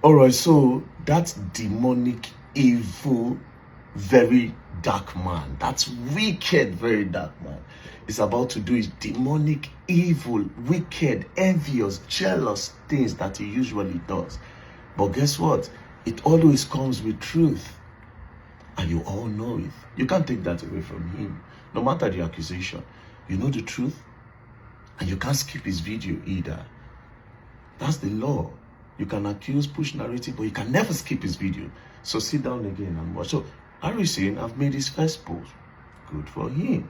All right, so that demonic, evil, very dark man, that's wicked, very dark man, is about to do his demonic, evil, wicked, envious, jealous things that he usually does. But guess what? It always comes with truth. And you all know it. You can't take that away from him. No matter the accusation, you know the truth. And you can't skip his video either. That's the law. You can accuse, push narrative, but you can never skip his video. So sit down again and watch. So Harrison, I've made his first post. Good for him.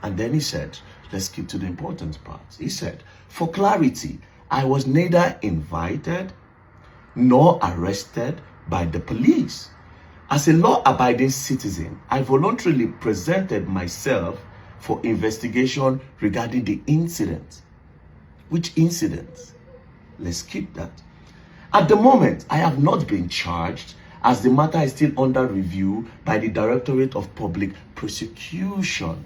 And then he said, let's skip to the important parts. He said, for clarity, I was neither invited nor arrested by the police. As a law-abiding citizen, I voluntarily presented myself for investigation regarding the incident. Which incident? Let's skip that. At the moment, I have not been charged, as the matter is still under review by the Directorate of Public Prosecution.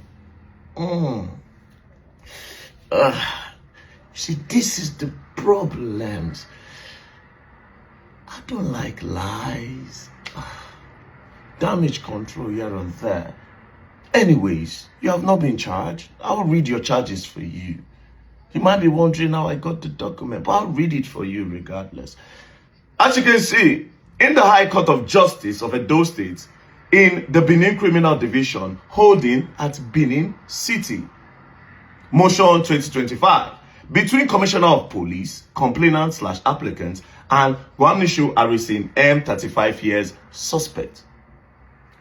See, this is the problems. I don't like lies. Damage control here and there. Anyways, you have not been charged. I'll read your charges for you. You might be wondering how I got the document, but I'll read it for you regardless. As you can see, in the High Court of Justice of Edo State, in the Benin Criminal Division, holding at Benin City, Motion 2025, between Commissioner of Police, complainant/applicant, and Gwamnishu Harrison, M, 35 years, suspect.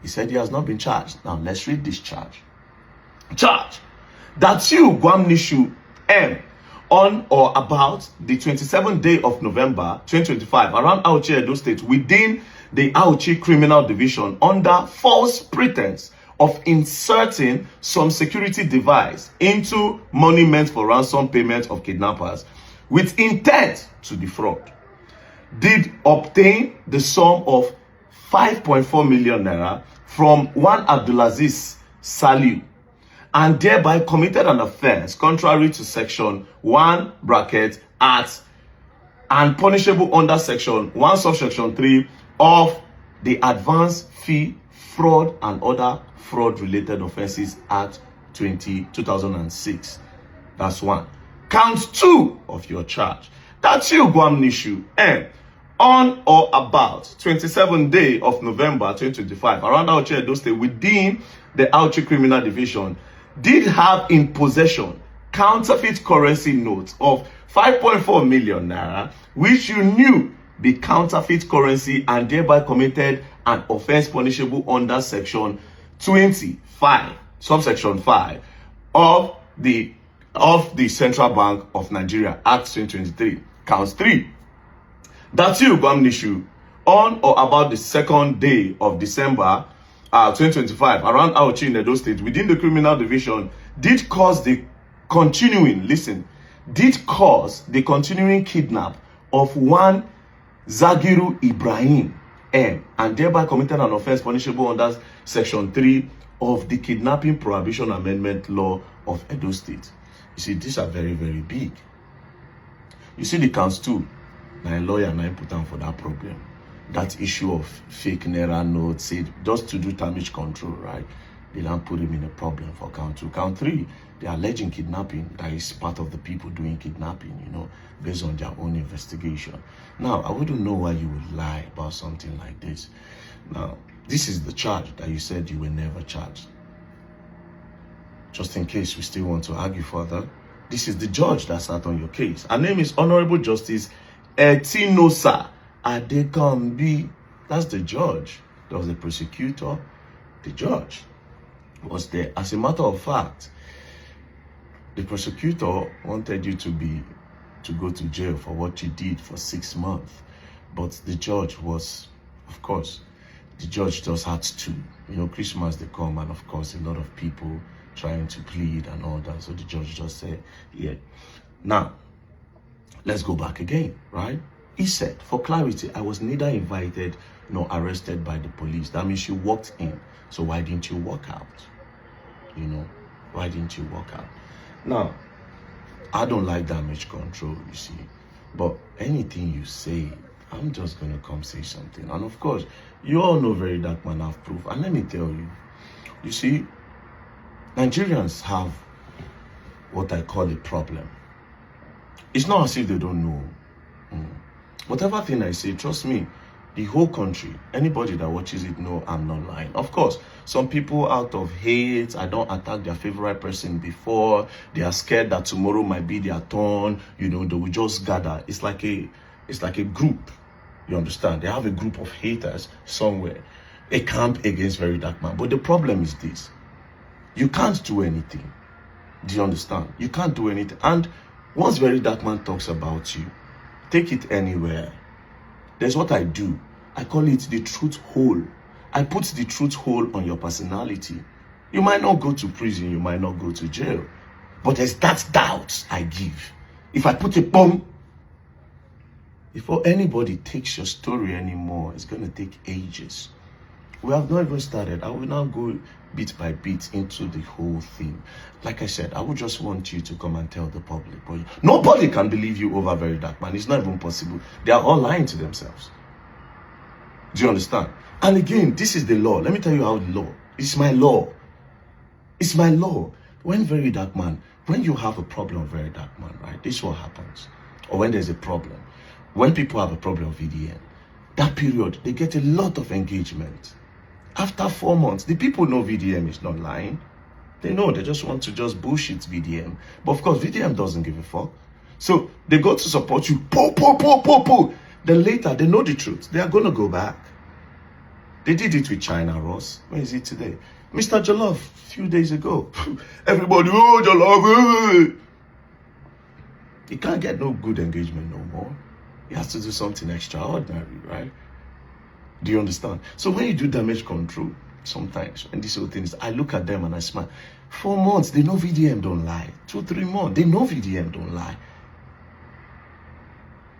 He said he has not been charged. Now let's read this charge. Charge that you, Gwamnishu M, on or about the 27th day of November 2025, around Auchi, Edo State, within the Auchi Criminal Division, under false pretense of inserting some security device into money meant for ransom payment of kidnappers with intent to defraud, did obtain the sum of 5.4 million naira from one Abdulaziz Saliu, and thereby committed an offense contrary to section 1 bracket at and punishable under section 1 subsection 3 of the Advance Fee Fraud and Other Fraud Related Offences Act 2006. That's one. Count 2 of your charge. That's you, Gwamnishu M, on or about 27th day of November 2025, around Auchi, Edo State, within the Auchi Criminal Division, did have in possession counterfeit currency notes of 5.4 million naira, which you knew be counterfeit currency, and thereby committed an offense punishable under section 25, subsection 5 of the Central Bank of Nigeria Act 2023. Counts 3. That's you, Gwamnishu, on or about the 2nd day of December 2025, around Auchi in Edo State, within the Criminal Division, did cause the continuing kidnap of one Zagiru Ibrahim M, and thereby committed an offense punishable under section 3 of the Kidnapping Prohibition Amendment Law of Edo State. You see, these are very, very big. You see the counts 2. Now a lawyer now put down for that problem. That issue of fake naira notes, said just to do damage control, right? They now put him in a problem for count 2. Count 3, they are alleging kidnapping. That is part of the people doing kidnapping, you know, based on their own investigation. Now, I wouldn't know why you would lie about something like this. Now, this is the charge that you said you were never charged. Just in case we still want to argue further, this is the judge that sat on your case. Her name is Honorable Justice Etinosa Adekambi. That's the judge. That was the prosecutor. The judge was there. As a matter of fact, the prosecutor wanted you to go to jail for what you did for 6 months. But the judge was, of course, the judge just had to. You know, Christmas they come, and of course a lot of people trying to plead and all that. So the judge just said, yeah. Now, let's go back again, right? He said, for clarity, I was neither invited nor arrested by the police. That means you walked in. So why didn't you walk out? You know, why didn't you walk out? Now, I don't like damage control, you see. But anything you say, I'm just going to come say something. And of course, you all know Very Dark Man have proof. And let me tell you, you see, Nigerians have what I call a problem. It's not as if they don't know. Whatever thing I say, trust me, the whole country, anybody that watches it know I'm not lying. Of course, some people out of hate, I don't attack their favorite person before, they are scared that tomorrow might be their turn, you know, they will just gather. It's like a group, you understand? They have a group of haters somewhere, a camp against Very Dark Man. But the problem is this, you can't do anything. Do you understand? You can't do anything. And once Very Dark Man talks about you, take it anywhere. There's what I do. I call it the truth hole. I put the truth hole on your personality. You might not go to prison, you might not go to jail, but there's that doubt I give. If I put a bomb, before anybody takes your story anymore, it's going to take ages. We have not even started. I will now go bit by bit into the whole thing. Like I said, I would just want you to come and tell the public. But nobody can believe you over Very Dark Man. It's not even possible. They are all lying to themselves. Do you understand? And again, this is the law. Let me tell you how the law. It's my law. It's my law. When Very Dark Man, when you have a problem with Very Dark Man, right? This is what happens. Or when there's a problem. When people have a problem with VDM, that period, they get a lot of engagement. After 4 months, the people know VDM is not lying. They know, they just want to just bullshit VDM. But of course, VDM doesn't give a fuck. So they go to support you. Then later, they know the truth. They are going to go back. They did it with China Ross. Where is it today? Mr. Jollof, a few days ago. Everybody, oh, Jollof. He can't get no good engagement no more. He has to do something extraordinary, right? Do you understand? So when you do damage control, sometimes, and these whole things, I look at them and I smile. 4 months, they know VDM don't lie. 2, 3 months, they know VDM don't lie.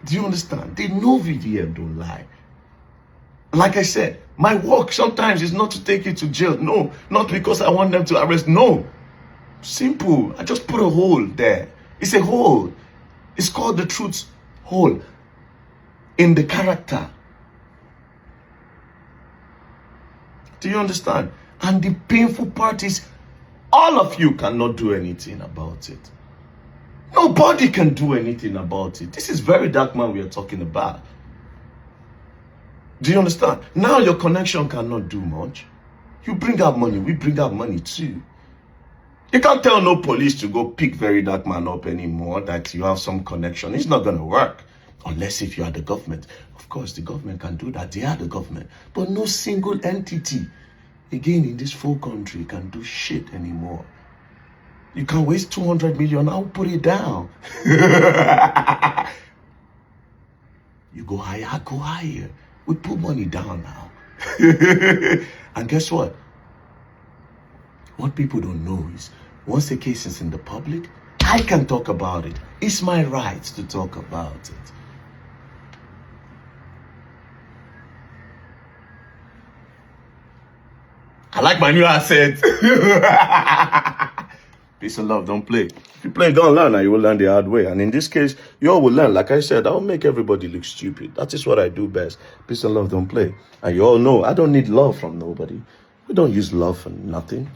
Do you understand? They know VDM don't lie. Like I said, my work sometimes is not to take you to jail. No, not because I want them to arrest. No. Simple. I just put a hole there. It's a hole. It's called the truth hole in the character. Do you understand? And the painful part is all of you cannot do anything about it. Nobody can do anything about it. This is Very Dark Man we are talking about. Do you understand? Now your connection cannot do much. You bring out money, we bring out money too. You can't tell no police to go pick Very Dark Man up anymore that you have some connection. It's not going to work. Unless if you are the government. Of course, the government can do that. They are the government. But no single entity, again, in this full country can do shit anymore. You can waste 200 million. I'll put it down. You go higher, I go higher. We put money down now. And guess what? What people don't know is, once the case is in the public, I can talk about it. It's my right to talk about it. I like my new accent. Peace and love, don't play. If you play, don't learn, and you will learn the hard way. And in this case, you all will learn. Like I said, I'll make everybody look stupid. That is what I do best. Peace and love, don't play. And you all know, I don't need love from nobody. We don't use love for nothing.